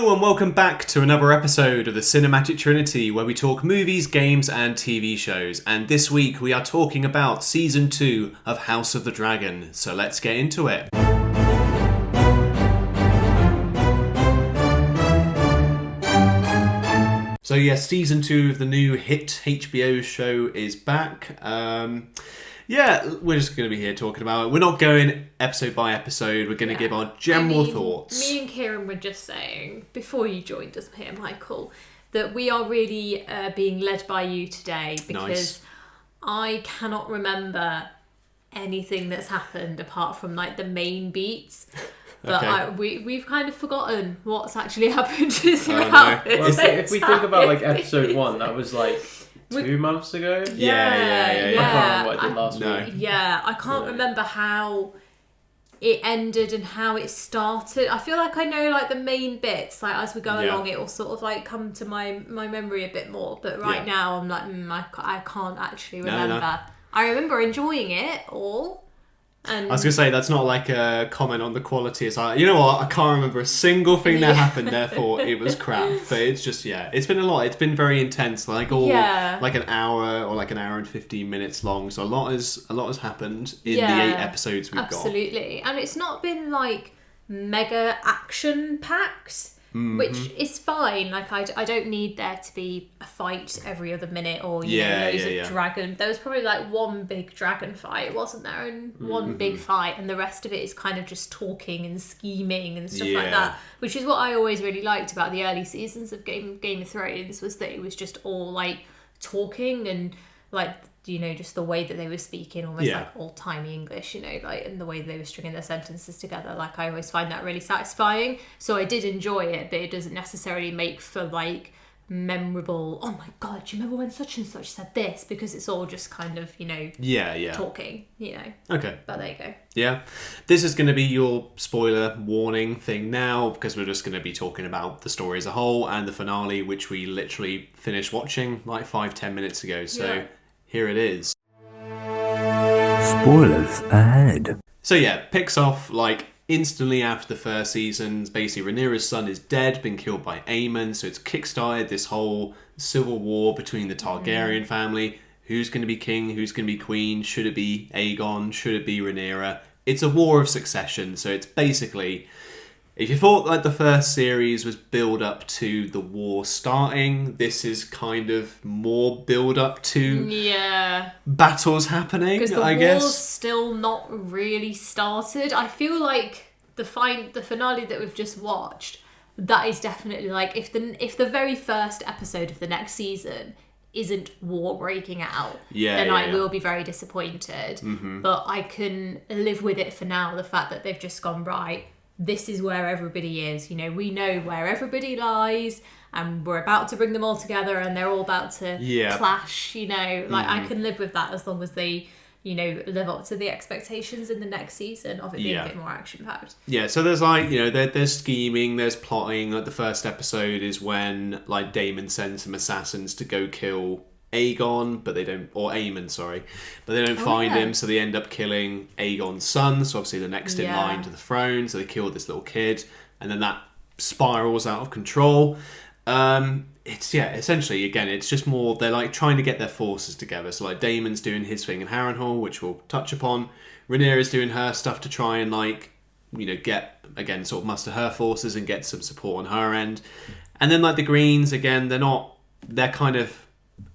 Hello and welcome back to another episode of the Cinematic Trinity, where we talk movies, games and TV shows. And this week we are talking about Season 2 of House of the Dragon. So let's get into it. So yes, Season 2 of the new hit HBO show is back. We're just going to be here talking about it. We're not going episode by episode. We're going to give our general thoughts. Me and Kieran were just saying, before you joined us here, Michael, that we are really being led by you today because I cannot remember anything that's happened apart from like the main beats. But we've kind of forgotten what's actually happened throughout this. Well, if we think about like episode 1, that was like 2 months ago. Yeah. I can't remember what I did last week. Yeah, I can't remember how it ended and how it started. I feel like I know like the main bits. Like as we go along, it will sort of like come to my memory a bit more. But right now, I'm like, I can't actually remember. No. I remember enjoying it all. And I was going to say, that's not like a comment on the quality. It's like, you know what, I can't remember a single thing that happened, therefore it was crap. But it's just, it's been a lot. It's been very intense, like like an hour or like an hour and 15 minutes long. So a lot has happened in the 8 episodes we've got. Absolutely. And it's not been like mega action-packed. Mm-hmm. Which is fine. Like I don't need there to be a fight every other minute or loads of dragon. There was probably like one big dragon fight, wasn't there? And one big fight, and the rest of it is kind of just talking and scheming and stuff like that. Which is what I always really liked about the early seasons of Game of Thrones, was that it was just all like talking and like, just the way that they were speaking, almost like old-timey English, like, and the way they were stringing their sentences together. Like, I always find that really satisfying. So I did enjoy it, but it doesn't necessarily make for, like, memorable, oh my God, do you remember when such and such said this? Because it's all just kind of, talking, Okay. But there you go. Yeah. This is going to be your spoiler warning thing now, because we're just going to be talking about the story as a whole and the finale, which we literally finished watching like 5-10 minutes ago. So here it is. Spoilers ahead. So picks off like instantly after the first season. Basically, Rhaenyra's son is dead, been killed by Aemon, so it's kickstarted this whole civil war between the Targaryen family. Who's going to be king? Who's going to be queen? Should it be Aegon? Should it be Rhaenyra? It's a war of succession, so it's basically... If you thought like the first series was build up to the war starting, this is kind of more build up to battles happening. Because the war's still not really started. I feel like the finale that we've just watched, that is definitely like if the very first episode of the next season isn't war breaking out, then I will be very disappointed. Mm-hmm. But I can live with it for now. The fact that they've just gone right. This is where everybody is. We know where everybody lies, and we're about to bring them all together, and they're all about to clash. I can live with that as long as they, live up to the expectations in the next season of it being a bit more action packed. Yeah. So there's like, there's scheming, there's plotting. Like the first episode is when like Daemon sends some assassins to go kill Aegon, but they don't find him, so they end up killing Aegon's son, so obviously the next in line to the throne, so they kill this little kid, and then that spirals out of control. It's essentially, again, it's just more, they're like trying to get their forces together, so like Daemon's doing his thing in Harrenhal, which we'll touch upon. Rhaenyra's doing her stuff to try and like, get, again, sort of muster her forces and get some support on her end. And then like the Greens, again, they're kind of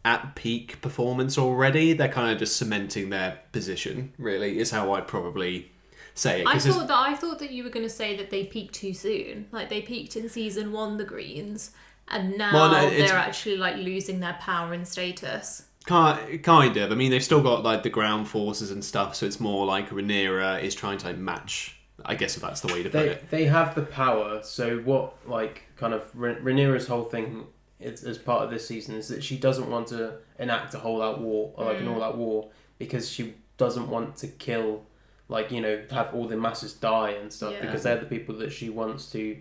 at peak performance already. They're kind of just cementing their position, really, is how I'd probably say it. I thought that you were going to say that they peaked too soon. Like they peaked in season 1, the Greens, and now they're actually like losing their power and status. Kind of. I mean, they've still got like the ground forces and stuff, so it's more like Rhaenyra is trying to like, match, I guess if that's the way to put it. They have the power, so what like kind of Rhaenyra's whole thing as part of this season is that she doesn't want to enact a whole-out war, or like an all-out war, because she doesn't want to kill, like, have all the masses die and stuff, because they're the people that she wants to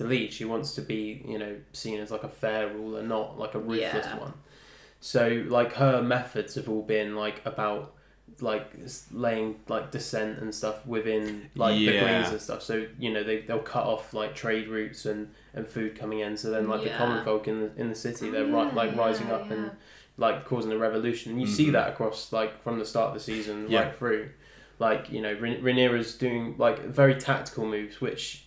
lead. She wants to be, seen as like a fair ruler, not like a ruthless one. So like her methods have all been like about like laying like dissent and stuff within like the Greens and stuff. So they'll cut off like trade routes and food coming in. So then like the common folk in the city, they're rising up and like causing a revolution. And you see that across like from the start of the season right through. Like Rhaenyra's doing like very tactical moves, which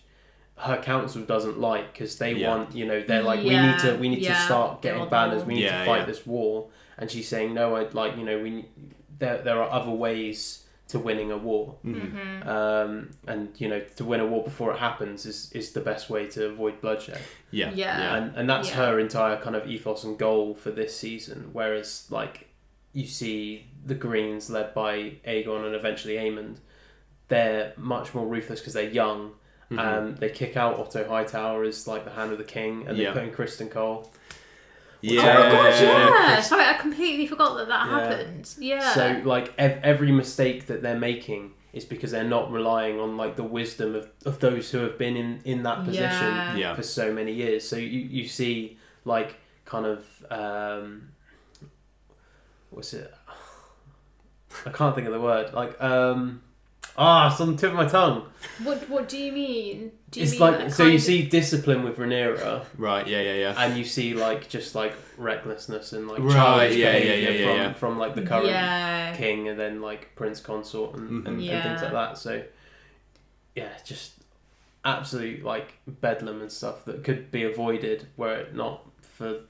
her council doesn't like because they want they're like we need to start getting banners. We need to fight this war. And she's saying no. I'd like there are other ways to winning a war, and to win a war before it happens is the best way to avoid bloodshed. And that's her entire kind of ethos and goal for this season. Whereas like you see the Greens led by Aegon and eventually Aemond, they're much more ruthless because they're young. They kick out Otto Hightower as like the Hand of the King, and they put in Kristen Cole. Sorry, I completely forgot that happened. So like every mistake that they're making is because they're not relying on like the wisdom of those who have been in that position for so many years. So you see like kind of what's it? I can't think of the word. Like it's on the tip of my tongue. What do you mean? It's like so you see discipline with Rhaenyra, right? Yeah. And you see like just like recklessness and like childish behavior from like the current king and then like prince consort and things like that. So just absolute like bedlam and stuff that could be avoided were it not for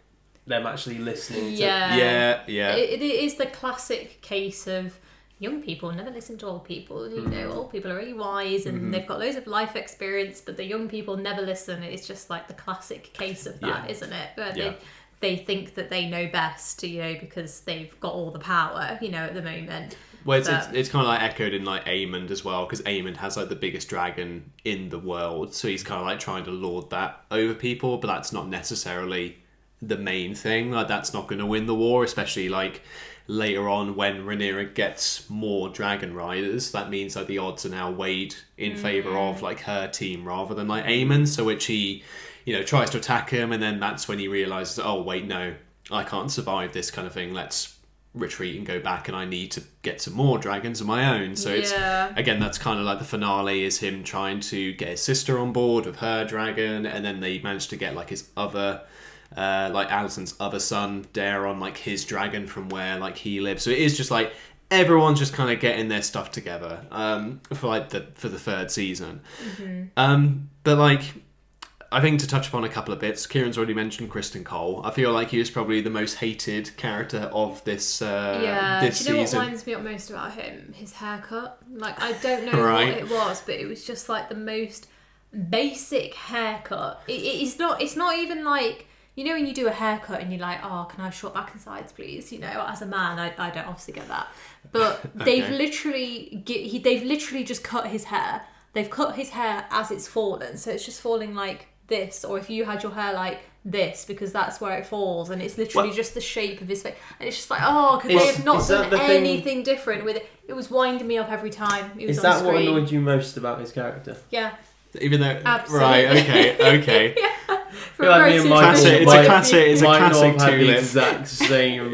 them actually listening to It is the classic case of young people never listen to old people. Old people are really wise and they've got loads of life experience, but the young people never listen. It's just like the classic case of that, isn't it? Where they think that they know best, because they've got all the power, at the moment. Well, it's kind of like echoed in like Aemond as well, because Aemond has like the biggest dragon in the world, so he's kind of like trying to lord that over people, but that's not necessarily the main thing. Like that's not going to win the war, especially like later on when Rhaenyra gets more dragon riders. That means like the odds are now weighed in favour of like her team rather than like Aemon, so which he tries to attack him, and then that's when he realises, oh wait, no, I can't survive this kind of thing, let's retreat and go back, and I need to get some more dragons of my own. So it's again, that's kind of like the finale is him trying to get his sister on board with her dragon, and then they manage to get like his other like Alicent's other son Daeron, like his dragon from where like he lives. So it is just like everyone's just kind of getting their stuff together for the third season. But like I think to touch upon a couple of bits, Kieran's already mentioned Kristen Cole. I feel like he was probably the most hated character of this this do you know season. what winds me up most about him? His haircut. Like I don't know what it was, but it was just like the most basic haircut. It's not even like, when you do a haircut and you're like, oh, can I have short back and sides, please? As a man, I don't obviously get that. But they've literally just cut his hair. They've cut his hair as it's fallen, so it's just falling like this. Or if you had your hair like this, because that's where it falls, and it's literally just the shape of his face. And it's just like, could they have not done anything different with it? It was winding me up every time he was on screen. Is that what annoyed you most about his character? Yeah. Even though, absolutely. Right, okay. It's a classic Tulip. Exact same.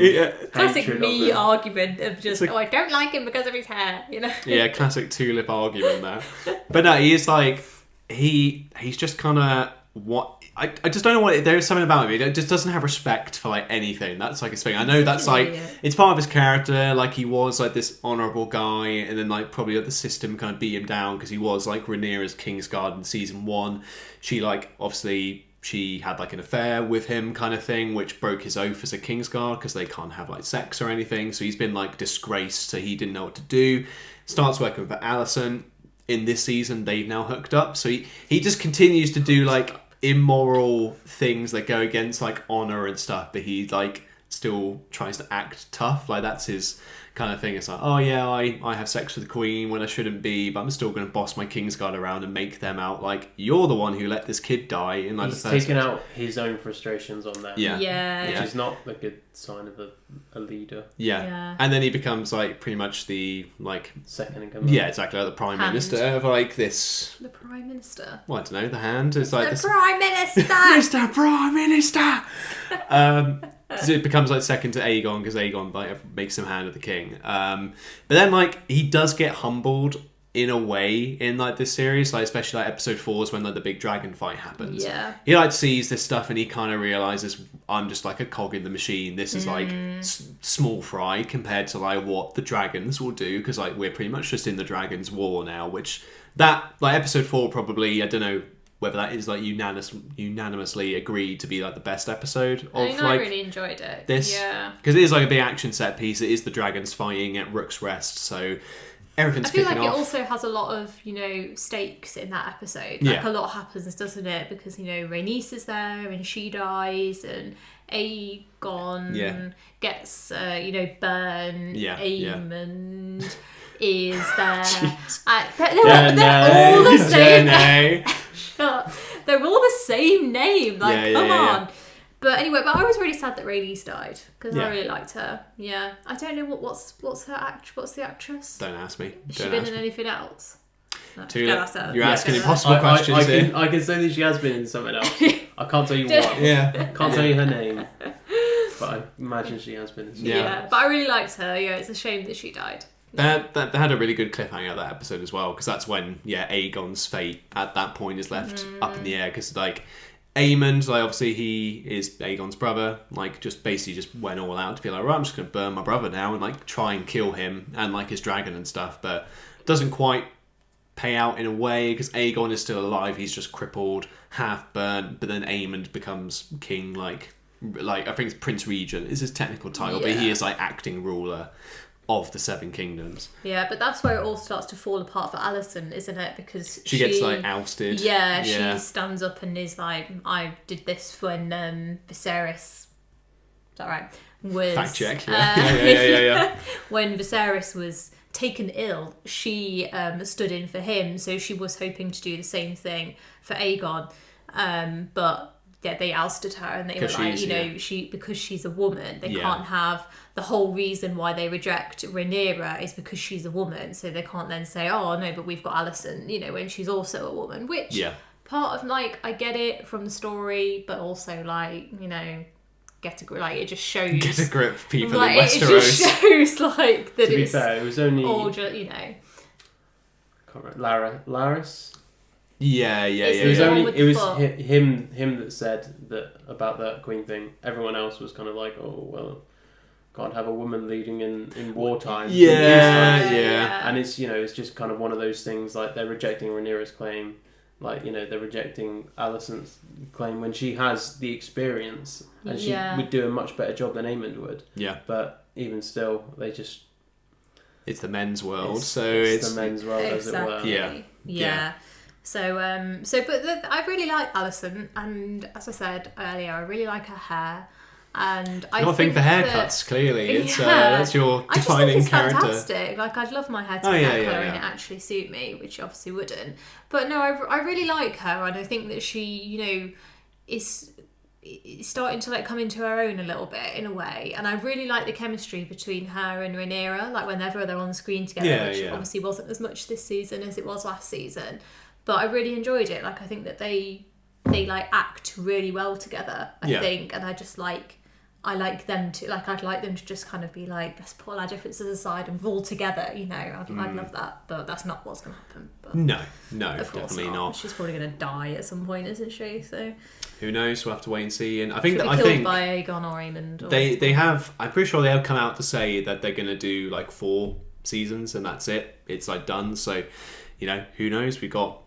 Classic me argument of just, I don't like him because of his hair. Yeah, classic Tulip argument there. But no, he is like he's just kind of what. I just don't know what there's something about him. He just doesn't have respect for like anything. That's like his thing. I know that's like it's part of his character. Like he was like this honourable guy, and then like probably the system kind of beat him down because he was like Rhaenyra's Kingsguard in season 1. She like obviously she had like an affair with him kind of thing, which broke his oath as a Kingsguard because they can't have like sex or anything. So he's been like disgraced. So he didn't know what to do. Starts working with Alicent. In this season, they've now hooked up. So he just continues to do like immoral things that go against like honor and stuff, but he like still tries to act tough. Like that's his kind of thing. It's like, oh yeah, I have sex with the queen when I shouldn't be, but I'm still going to boss my Kingsguard around and make them out like you're the one who let this kid die. In like he's taken out his own frustrations on them. Yeah. Which is not a good sign of a leader. Yeah. And then he becomes like pretty much the like second in command. Yeah, exactly, like the prime minister of like this. The prime minister. Well, I don't know. The hand is like the prime minister. Mr. Prime Minister. it becomes like second to Aegon because Aegon like makes him Hand of the King. But then like he does get humbled in a way in like this series, like especially like episode 4 is when like the big dragon fight happens. Yeah. He like sees this stuff and he kind of realizes I'm just like a cog in the machine. This is like small fry compared to like what the dragons will do, because like we're pretty much just in the dragons war now, which that like episode 4 probably, I don't know whether that is like unanimously agreed to be like the best episode of I really enjoyed it. This, because it is like a big action set piece. It is the dragons fighting at Rook's Rest, so everything's kicking off. I feel like it also has a lot of, stakes in that episode. Like a lot happens, doesn't it? Because, Rhaenys is there and she dies and Aegon gets, burned. Aemond is there. They're all the same. They're all the same name. Like, come on. But anyway, I was really sad that Rhaenys died because I really liked her. Yeah, I don't know what's the actress. Don't ask me. Has she been in anything else? No, You're asking impossible questions here. I can say that she has been in something else. I can't tell you what. Can't tell you her name. But I imagine she has been in something else. But I really liked her. Yeah, it's a shame that she died. They had a really good cliffhanger at that episode as well, because that's when Aegon's fate at that point is left up in the air, because like Aemond, like obviously he is Aegon's brother, like just went all out to be like, right, I'm just gonna burn my brother now and like try and kill him and like his dragon and stuff, but doesn't quite pay out in a way because Aegon is still alive. He's just crippled, half burnt, but then Aemond becomes king, like I think it's Prince Regent is his technical title, but he is like acting ruler of the Seven Kingdoms. Yeah, but that's where it all starts to fall apart for Alicent, isn't it? Because she gets like ousted. Yeah, she stands up and is like, I did this when Viserys. Is that right? Was fact check. Yeah. When Viserys was taken ill, she stood in for him, so she was hoping to do the same thing for Aegon, but they ousted her and they were like, because she's a woman, they can't have the whole reason why they reject Rhaenyra is because she's a woman, so they can't then say, oh no, but we've got Alicent, when she's also a woman, which part of like I get it from the story, but also like get a grip, like it just shows get a grip, people like, in Westeros. It just shows like that. To be fair, it was only all just can't remember, Laris. Yeah. It was him that said that about that Queen thing. Everyone else was kind of like, oh well, can't have a woman leading in wartime. Yeah. And it's it's just kind of one of those things, like they're rejecting Rhaenyra's claim, like they're rejecting Alicent's claim when she has the experience and she would do a much better job than Aemond would. Yeah. But even still, they just it's the men's world, it's the men's world as it were. Yeah. So, I really like Alicent, and as I said earlier, I really like her hair. And I think for haircuts, clearly, it's that's your defining it's character. Fantastic. Like I'd love my hair to be that colour and it actually suit me, which obviously wouldn't. But no, I really like her, and I think that she, is starting to like come into her own a little bit in a way. And I really like the chemistry between her and Rhaenyra. Like whenever they're on the screen together, which obviously wasn't as much this season as it was last season. But I really enjoyed it. Like I think that they like act really well together. I think, and I like them to like. I'd like them to just kind of be like, let's put all our differences aside and roll together. I'd love that. But that's not what's going to happen. But no, of course definitely not. She's probably going to die at some point, isn't she? So who knows? We'll have to wait and see. And I think I think by Aegon or Aemond. Or they have. I'm pretty sure they'll come out to say that they're going to do like 4 seasons and that's it. It's like done. So who knows? We got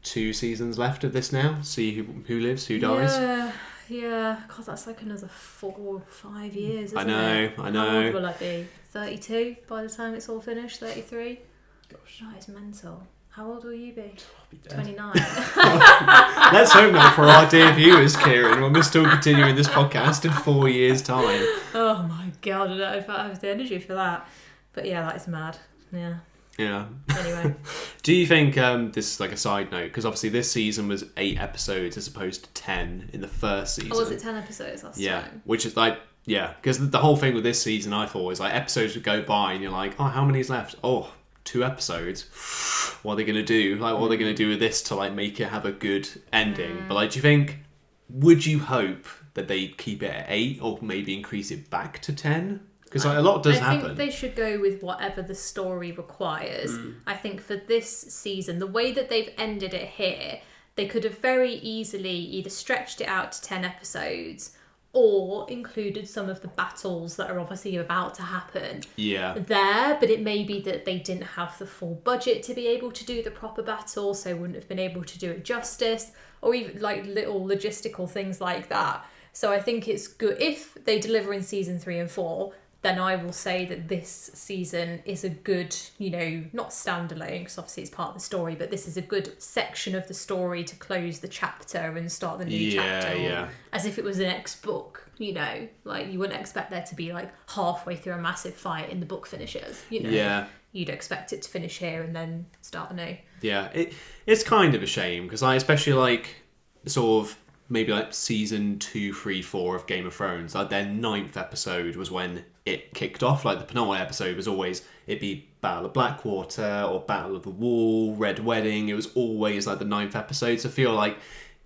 2 seasons left of this now. See who lives, who dies. Yeah. God, that's like another 4 or 5 years, isn't I know. How old will I be? 32 by the time it's all finished? 33? Gosh. That is mental. How old will you be? I'll be dead. 29. Let's hope not for our dear viewers, Kieran, when we're still continuing this podcast in 4 years' time. Oh my God, I don't know if I have the energy for that. But yeah, that is mad. Yeah. Anyway, do you think this is like a side note, because obviously this season was 8 episodes as opposed to 10 in the first season? Was it 10 episodes last time? Which is like because the whole thing with this season I thought was like episodes would go by and you're like, oh, how many's left? 2 episodes. What are they gonna do? Like, what are they gonna do with this to like make it have a good ending? But like, do you think, would you hope that they keep it at 8 or maybe increase it back to 10. Because a lot does happen. I think they should go with whatever the story requires. I think for this season, the way that they've ended it here, they could have very easily either stretched it out to 10 episodes or included some of the battles that are obviously about to happen there. But it may be that they didn't have the full budget to be able to do the proper battle, so wouldn't have been able to do it justice, or even like little logistical things like that. So I think it's good if they deliver in season 3 and 4. Then I will say that this season is a good, not standalone, because obviously it's part of the story, but this is a good section of the story to close the chapter and start the new chapter. Yeah. As if it was the next book, like you wouldn't expect there to be like halfway through a massive fight in the book finishes, Yeah. You'd expect it to finish here and then start anew. Yeah, it's kind of a shame, because I especially like sort of maybe like season 2, 3, 4 of Game of Thrones, like their 9th episode was when it kicked off. Like the penultimate episode was always, it'd be Battle of Blackwater or Battle of the Wall, Red Wedding. It was always like the 9th episode. So I feel like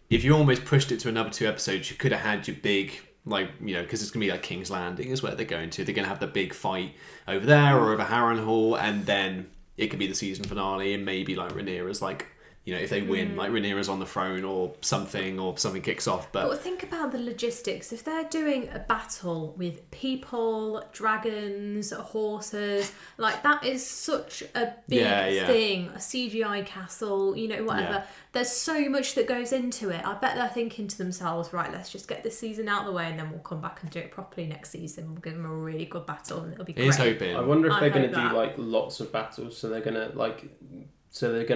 if you almost pushed it to another 2 episodes, you could have had your big, like, because it's going to be like King's Landing is where they're going to. They're going to have the big fight over there or over Harrenhal, and then it could be the season finale, and maybe like Rhaenyra's like, if they win, like Rhaenyra's on the throne or something kicks off. But think about the logistics. If they're doing a battle with people, dragons, horses, like that is such a big thing. A CGI castle, whatever. Yeah. There's so much that goes into it. I bet they're thinking to themselves, right, let's just get this season out of the way and then we'll come back and do it properly next season. We'll give them a really good battle and it'll be great. Here's hoping. I wonder if they're going to do like lots of battles. So they're going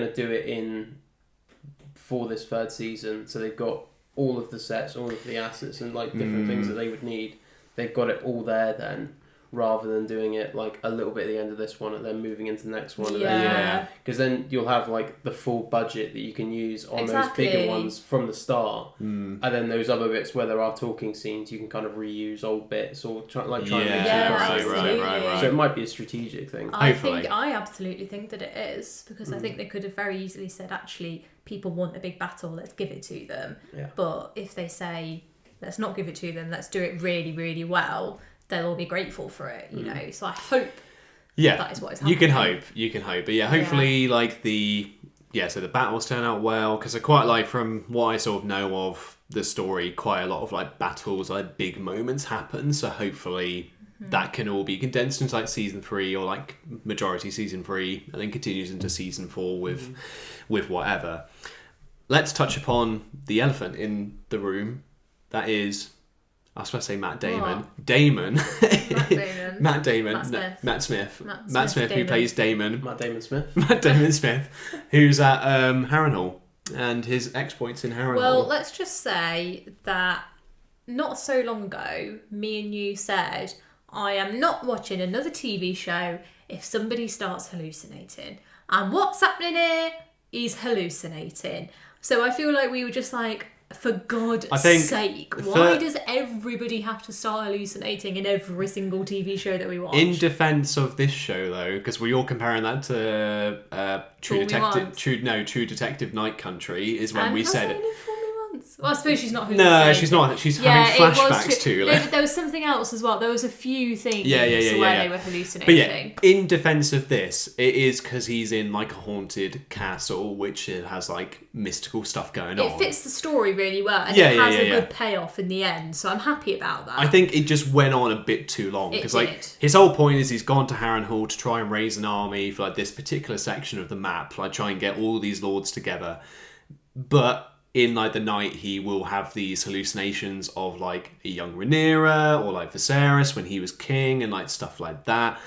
to do it for this 3rd season. So they've got all of the sets, all of the assets, and like different things that they would need. They've got it all there then, rather than doing it like a little bit at the end of this one and then moving into the next one. Because then you'll have like the full budget that you can use on those bigger ones from the start, and then those other bits where there are talking scenes, you can kind of reuse old bits or try and make it right. So it might be a strategic thing. I absolutely think that it is, because I think they could have very easily said, actually, people want a big battle, let's give it to them. But if they say, let's not give it to them, let's do it really, really well, they'll all be grateful for it, So I hope that is what is happening. You can hope. But hopefully like so the battles turn out well, because I quite like, from what I sort of know of the story, quite a lot of like battles, like big moments happen. So hopefully that can all be condensed into like season 3 or like majority season 3, and then continues into season 4 with whatever. Let's touch upon the elephant in the room. That is, I was supposed to say Matt Damon. What? Damon. Matt Damon. Matt Smith, who plays Damon. Matt Damon Smith. Matt Damon Smith, who's at Harrenhal, and his exploits in Harrenhal. Well, let's just say that not so long ago, me and you said, I am not watching another TV show if somebody starts hallucinating. And what's happening here is hallucinating. So I feel like we were just like, for God's sake, why does everybody have to start hallucinating in every single TV show that we watch? In defence of this show, though, because we're all comparing that to True Detective Night Country, is when we said it. Well, I suppose she's not hallucinating. No, she's not. She's having flashbacks to it. There was something else as well. There was a few things where they were hallucinating. But yeah, in defence of this, it is because he's in like a haunted castle, which has like mystical stuff going on. It fits the story really well, and it has a good payoff in the end, so I'm happy about that. I think it just went on a bit too long, because like his whole point is he's gone to Harrenhal to try and raise an army for like this particular section of the map, like try and get all these lords together, but in like the night he will have these hallucinations of like a young Rhaenyra or like Viserys when he was king and like stuff like that.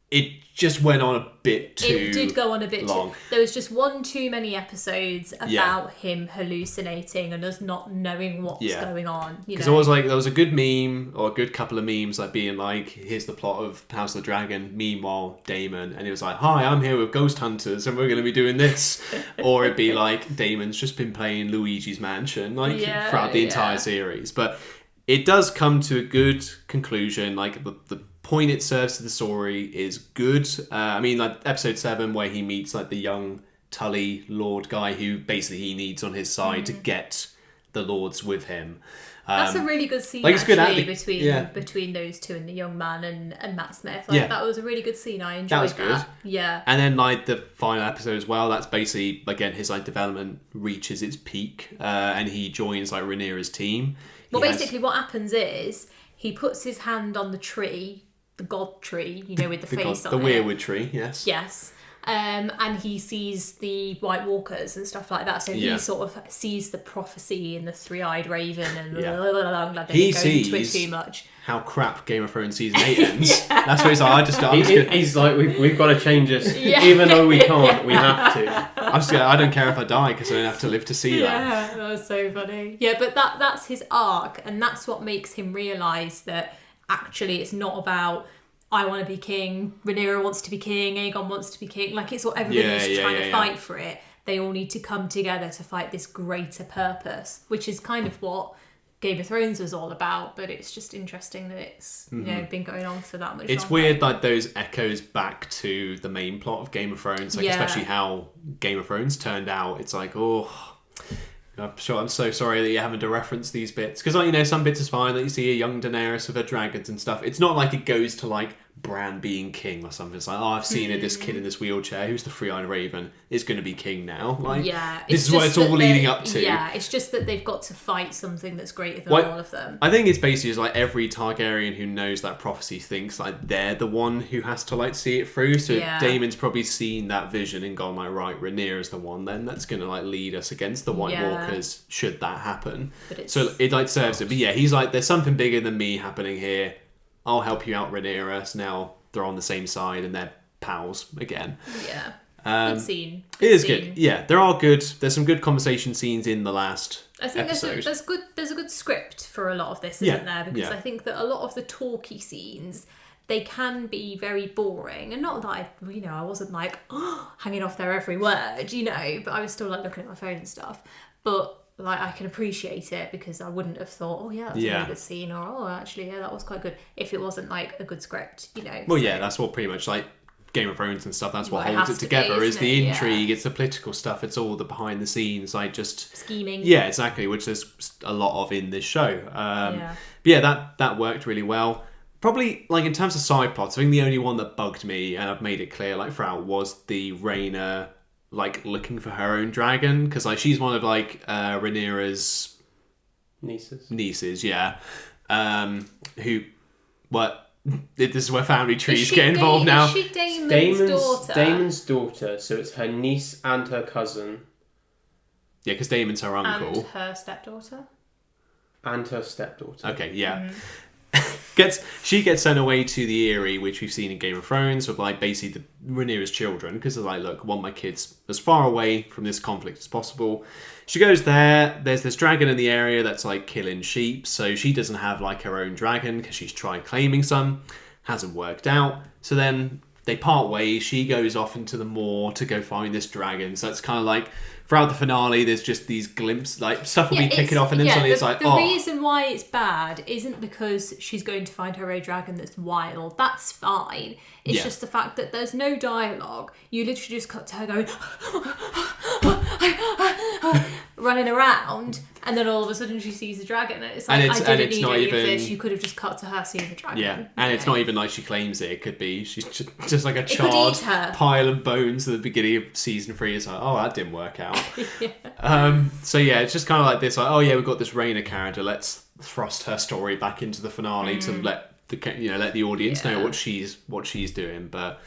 It just went on a bit too long. It did go on a bit long. There was just one too many episodes about him hallucinating and us not knowing what's going on. Because there was a good meme, or a good couple of memes, like being like, here's the plot of House of the Dragon, meanwhile Daemon, and he was like, hi, I'm here with Ghost Hunters and we're going to be doing this. Or it'd be like, Daemon's just been playing Luigi's Mansion throughout the entire series. But it does come to a good conclusion. Like the point it serves to the story is good. I mean, like episode 7 where he meets like the young Tully Lord guy who basically he needs on his side to get the Lords with him. That's a really good scene, like, it's good actually, acting. between those two and the young man and Matt Smith. Like, that was a really good scene. I enjoyed that. Was good. Yeah. And then, like, the final episode as well, that's basically, again, his, like, development reaches its peak, and he joins, like, Rhaenyra's team. Well, basically what happens is he puts his hand on the tree, the god tree, you know, with the face on it. The weirwood tree, yes. Yes. And he sees the White Walkers and stuff like that. So he sort of sees the prophecy in the three-eyed raven and I'm glad they didn't go into it too much. How crap Game of Thrones season 8 ends. That's what he's like. He's like, we've got to change this. Even though we can't, we have to. I don't care if I die because I don't have to live to see that. Yeah, that was so funny. Yeah, but that's his arc, and that's what makes him realise that actually it's not about I want to be king, Rhaenyra wants to be king, Aegon wants to be king. Like, it's what everybody's trying to fight for it. They all need to come together to fight this greater purpose, which is kind of what Game of Thrones was all about. But it's just interesting that it's been going on for that much It's longer. weird, like, those echoes back to the main plot of Game of Thrones, like especially how Game of Thrones turned out. It's like, I'm so sorry that you're having to reference these bits. Because, like, you know, some bits is fine, that you see a young Daenerys with her dragons and stuff. It's not like it goes to, like, Bran being king or something. It's like, I've seen it, this kid in this wheelchair, who's the three-eyed raven, is going to be king now. Like, this is what it's all leading up to. Yeah, it's just that they've got to fight something that's greater than all of them. I think it's basically just, like, every Targaryen who knows that prophecy thinks, like, they're the one who has to, like, see it through. So Daemon's probably seen that vision and gone, like, right, Rhaenyra's the one then that's going to, like, lead us against the White Walkers should that happen. So it, like, serves it. But yeah, he's like, there's something bigger than me happening here. I'll help you out, Rhaenyra. So now they're on the same side and they're pals again. Yeah. Good scene. It is good. Yeah, there are good. There's some good conversation scenes in the last episode. There's a good script for a lot of this, isn't there? Because I think that a lot of the talky scenes, they can be very boring. And not that I wasn't like hanging off their every word, you know, but I was still like looking at my phone and stuff. But like, I can appreciate it because I wouldn't have thought, that's a really good scene, or actually, that was quite good, if it wasn't like a good script, you know. Well, that's what pretty much, like, Game of Thrones and stuff, that's what holds it together, is the intrigue, it's the political stuff, it's all the behind the scenes, like, just scheming. Yeah, exactly, which there's a lot of in this show. But that worked really well. Probably, like, in terms of side plots, I think the only one that bugged me, and I've made it clear, like, throughout, was the Rhaena, like, looking for her own dragon, because, like, she's one of, like, Rhaenyra's nieces, who, this is where family trees get involved now. Is she Daemon's daughter? Daemon's daughter, so it's her niece and her cousin. Yeah, because Daemon's her uncle. And her stepdaughter. Okay, yeah. She gets sent away to the Eyrie, which we've seen in Game of Thrones, with, like, basically the Rhaenyra's children, because they're like, look, I want my kids as far away from this conflict as possible. She goes there, there's this dragon in the area that's, like, killing sheep, so she doesn't have, like, her own dragon, because she's tried claiming some, hasn't worked out, so then they part ways, she goes off into the moor to go find this dragon, so it's kind of like, throughout the finale, there's just these glimpses, like, stuff will be kicking off, and then suddenly it's like, the reason why it's bad isn't because she's going to find her own dragon that's wild. That's fine. It's just the fact that there's no dialogue. You literally just cut to her going, running around, and then all of a sudden she sees the dragon, and it's like, I didn't need any of this. You could have just cut to her seeing the dragon. Yeah, and it's not even like she claims it. It could be she's just like a charred pile of bones at the beginning of season 3. It's like, that didn't work out. So yeah, it's just kind of like this, like, we've got this Rhaena character, let's thrust her story back into the finale to let the audience know what she's doing. But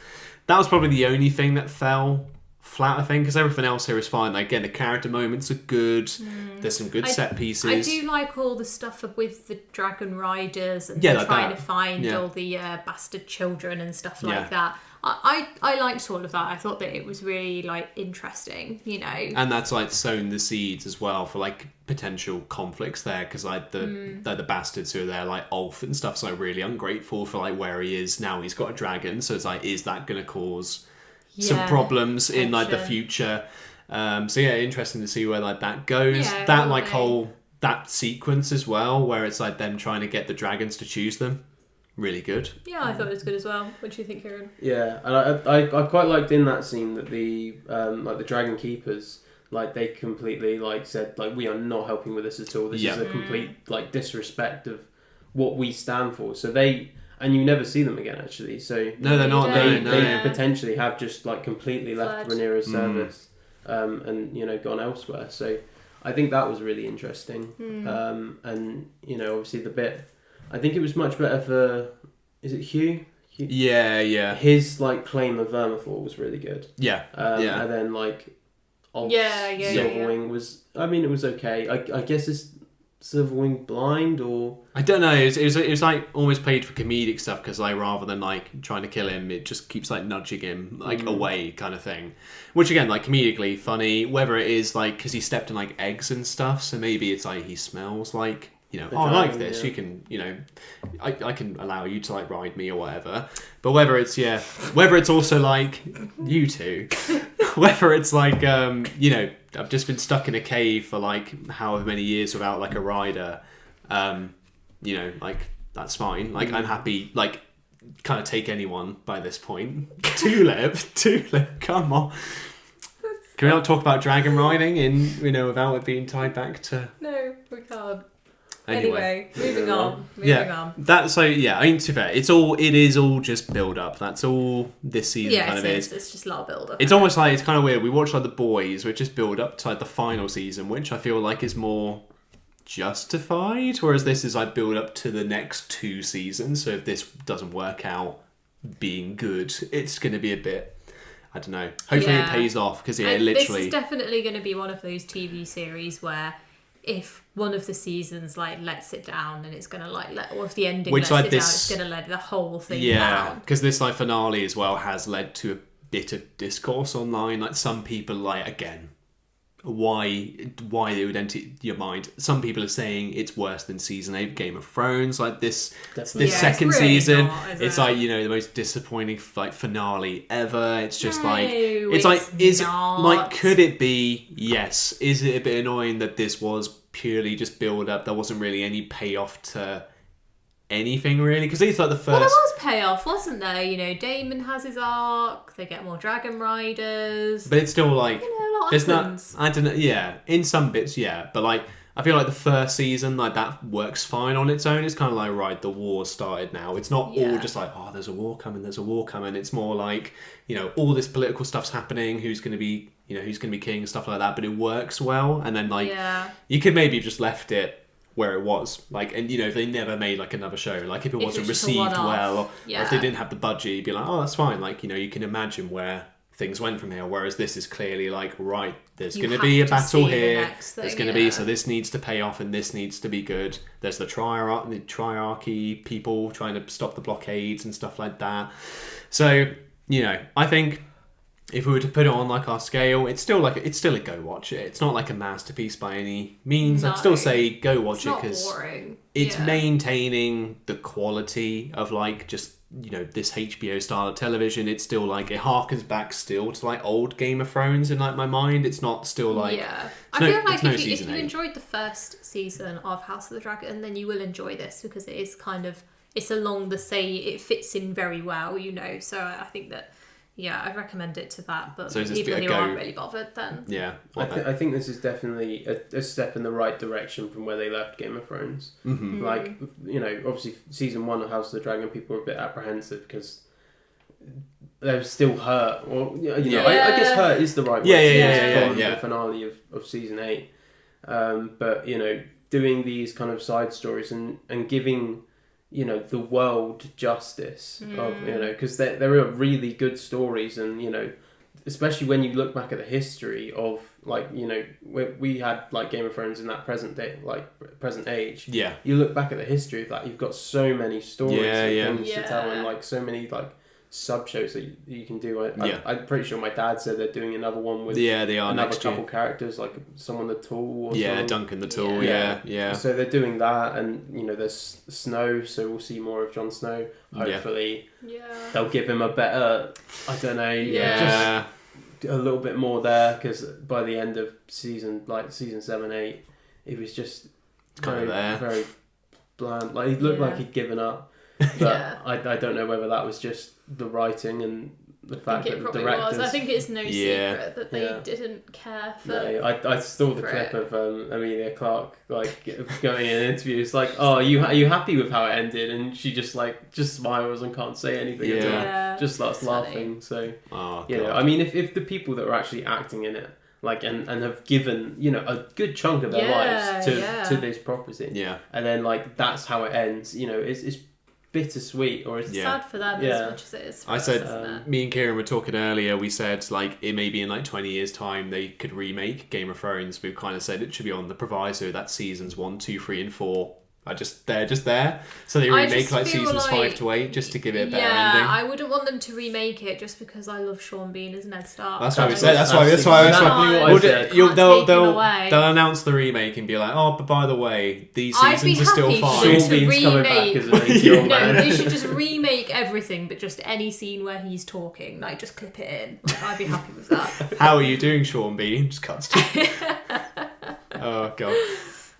that was probably the only thing that fell flat, I think, because everything else here is fine. Like, again, the character moments are good. There's some good set pieces. I do like all the stuff with the dragon riders and trying to find all the bastard children and stuff like that. I liked all of that. I thought that it was really, like, interesting, you know. And that's, like, sown the seeds as well for, like, potential conflicts there, because, like, the bastards who are there, like Ulf and stuff's, like, really ungrateful for, like, where he is now. He's got a dragon, so it's like, is that going to cause some problems in, like, the future? So yeah, interesting to see where, like, that goes. That like whole that sequence as well, where it's like them trying to get the dragons to choose them. Really good. Yeah, I thought it was good as well. What do you think, Kieran? Yeah, and I quite liked in that scene that the like the dragon keepers, like they completely like said like we are not helping with this at all. This is a complete like disrespect of what we stand for. So and you never see them again actually. So no, they're not. They potentially have just like completely left Rhaenyra's service, and gone elsewhere. So I think that was really interesting. And obviously the bit, I think it was much better for, is it Hugh? Yeah. His like claim of Vermithor was really good. Yeah. And then like Silverwing was, I mean, it was okay. I guess it's Silverwing blind or I don't know. It was like almost played for comedic stuff because like rather than like trying to kill him, it just keeps like nudging him like away kind of thing. Which again, like comedically funny. Whether it is like because he stepped in like eggs and stuff, so maybe it's like he smells like. I like this. You can, I can allow you to like ride me or whatever. But whether it's also like you two, whether it's like, I've just been stuck in a cave for like however many years without like a rider, like that's fine. Like I'm happy, like kind of take anyone by this point. Tulip, come on. Can we not talk about dragon riding without it being tied back to? No, we can't. Anyway, moving on. That's so. Yeah, I mean, to be fair, it is all just build up. That's all this season kind of is. It's just a lot of build up. It's almost like it's kind of weird. We watch like The Boys, which is build up to like the final season, which I feel like is more justified, whereas this is like build up to the next 2 seasons. So if this doesn't work out being good, it's going to be a bit. I don't know. Hopefully it pays off because literally. This is definitely going to be one of those TV series where. If one of the seasons like lets it down, then it's gonna or if the ending lets it down, it's gonna let the whole thing down. Yeah, because this like finale as well has led to a bit of discourse online. Like some people like again, why they would enter your mind. Some people are saying it's worse than season 8 Game of Thrones. Like this second it's really season, not, it's like the most disappointing like finale ever. It's just could it be? Yes. Is it a bit annoying that this was purely just build up? There wasn't really any payoff to anything really because it's like the first. Well, there was payoff, wasn't there? Daemon has his arc. They get more dragon riders. But it's still like there's not. I don't know. Yeah, in some bits, yeah, but like I feel like the first season like that works fine on its own. It's kind of like right, the war started now. It's not all just like there's a war coming. It's more like all this political stuff's happening. Who's going to be king and stuff like that. But it works well, and then like you could maybe have just left it where it was, like, and if they never made like another show, like if it wasn't received well, or if they didn't have the budget, you'd be like, that's fine. Like you can imagine where things went from here. Whereas this is clearly like right, there's going to be a battle here. There's going to be so this needs to pay off and this needs to be good. There's the triarchy people trying to stop the blockades and stuff like that. So I think. If we were to put it on like our scale, it's still a go watch it. It's not like a masterpiece by any means. I'd still say go watch it because it's maintaining the quality of like just this HBO style of television. It's still like it harkens back still to like old Game of Thrones in like my mind. It's not still like I feel like if you enjoyed the first season of House of the Dragon, then you will enjoy this because it is kind of it's along the same. It fits in very well, So I think that. Yeah, I recommend it to that, but for people who aren't really bothered, then... Yeah. I think this is definitely a step in the right direction from where they left Game of Thrones. Mm-hmm. Like, obviously Season 1 of House of the Dragon, people were a bit apprehensive because they were still hurt. Or, I guess hurt is the right word. From the finale of Season 8. But, doing these kind of side stories and giving... the world justice of because there are really good stories and especially when you look back at the history of like we had like Game of Thrones in that present age. You look back at the history of that, you've got so many stories and things to tell and like so many like sub shows that you can do. I'm pretty sure my dad said they're doing another one with they are another next couple year. Characters like someone the Tall or someone. Duncan the Tall yeah. So they're doing that and there's Snow, so we'll see more of Jon Snow hopefully. They'll give him a better just a little bit more there because by the end of season 7-8 he was just very bland, like he looked like he'd given up. But I don't know whether that was just the writing and the I fact think it that the probably directors. was. I think it's no Yeah. secret that they didn't care for. No, I saw the for clip it. of Amelia Clark like going in an interview. It's like, oh, are you happy with how it ended? And she just smiles and can't say anything at all. Yeah. Just starts It's funny. laughing. So Oh, you know, God. I mean, if the people that are actually acting in it, like, and have given, you know, a good chunk of their lives to this property, Yeah. and then like that's how it ends, you know, it's bittersweet, or it's Yeah. Sad for them Yeah. as much as it is for I us, said, isn't it? me and Kieran were talking earlier, we said, like, it may be in, like, 20 years' time they could remake Game of Thrones. We've kind of said it should be on the proviso that seasons 1, 2, 3, and 4 are just there. So they I remake, just like, feel seasons like- 5 to 8 just to give it a better yeah, ending. I wouldn't want them to remake it just because I love Sean Bean as Ned Stark. That's what we That's said. exactly That's what why. I Well, said. Can't take him away. they'll announce the remake and be like, oh, but by the way, these I'd be seasons are still happy for fine. them Sean to Bean's coming back remake. as an 80-year-old No, man. they should just remake everything, but just any scene where he's talking, like just clip it in. Like, I'd be happy with that. How are you doing, Sean Bean? Just cuts to. Oh god.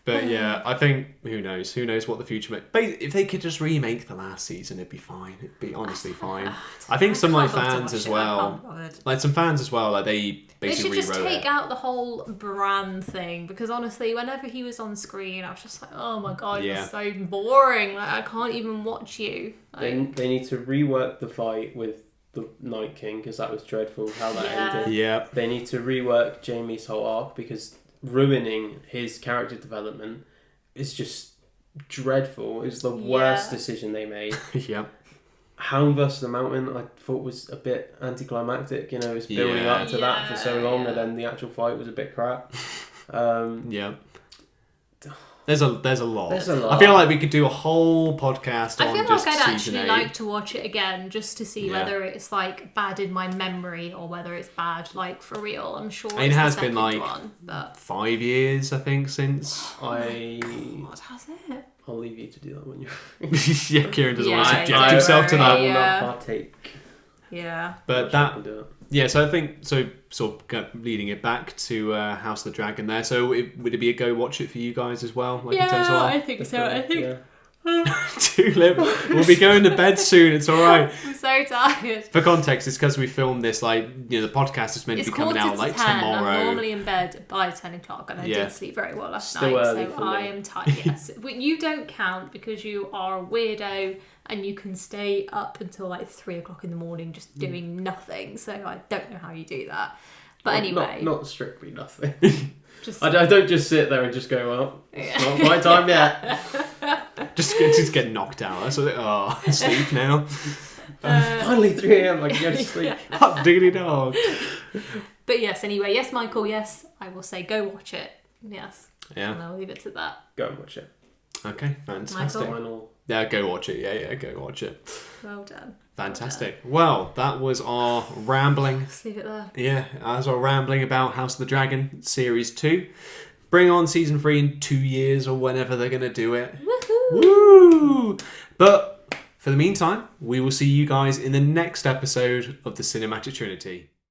But yeah, I think who knows what the future may. But if they could just remake the last season, it'd be fine. It'd be honestly fine. I think some like can't bother to fans watch as it, I well, can't bother. like some fans as well, like they They should basically just rewrote take it. out the whole brand thing, because honestly, whenever he was on screen, I was just like, oh my god, Yeah. you're so boring. Like, I can't even watch you. Like, They need to rework the fight with the Night King, because that was dreadful how that Yeah. ended. Yeah, They need to rework Jamie's whole arc, because ruining his character development is just dreadful. It's the worst Yeah. decision they made. yeah, Hound vs the Mountain, I thought was a bit anticlimactic. You know, it's building Yeah. up to that for so long, Yeah. and then the actual fight was a bit crap. yeah. There's a lot. There's a lot. I feel like we could do a whole podcast I on feel just like I'd season actually 8. like to watch it again just to see Yeah. whether it's like bad in my memory or whether it's bad like for real. I'm sure It it's has the been, second like, one, but 5 years, I think, since. what has it? I'll leave you to do that when you're. Yeah, Kieran doesn't want to Yeah, subject don't himself to worry. that. I will Yeah. not partake. Yeah. But I can do it. yeah, so I think so. Sort of leading it back to House of the Dragon there. So would it be a go watch it for you guys as well? Like in terms of I think so. I think Yeah. Too late. We'll be going to bed soon. It's all right. I'm so tired. For context, it's because we filmed this the podcast is meant It's to be coming quarter out to like 10. tomorrow. I'm normally in bed by 10 o'clock, and I Yeah. didn't sleep very well last Still night, early so for me. I am tired. Yes, but you don't count because you are a weirdo and you can stay up until like 3 o'clock in the morning just doing nothing. So I don't know how you do that. But anyway, Not strictly nothing. just I don't just sit there and just go, well, it's not quite time yet. Just get knocked out. That's what sleep now. Finally 3 a.m. I can go to sleep. Hot diggity dog. But yes, anyway, yes, Michael, yes, I will say go watch it. Yes. Yeah. And I'll leave it to that. Go and watch it. Okay. Fantastic. Michael? Final. Yeah, go watch it. Yeah, go watch it. Well done. Fantastic. Well, that was our rambling. Just leave it there. Yeah, as our rambling about House of the Dragon Series 2. Bring on Season 3 in 2 years or whenever they're going to do it. Woohoo! Woo! But for the meantime, we will see you guys in the next episode of the Cinematic Trinity.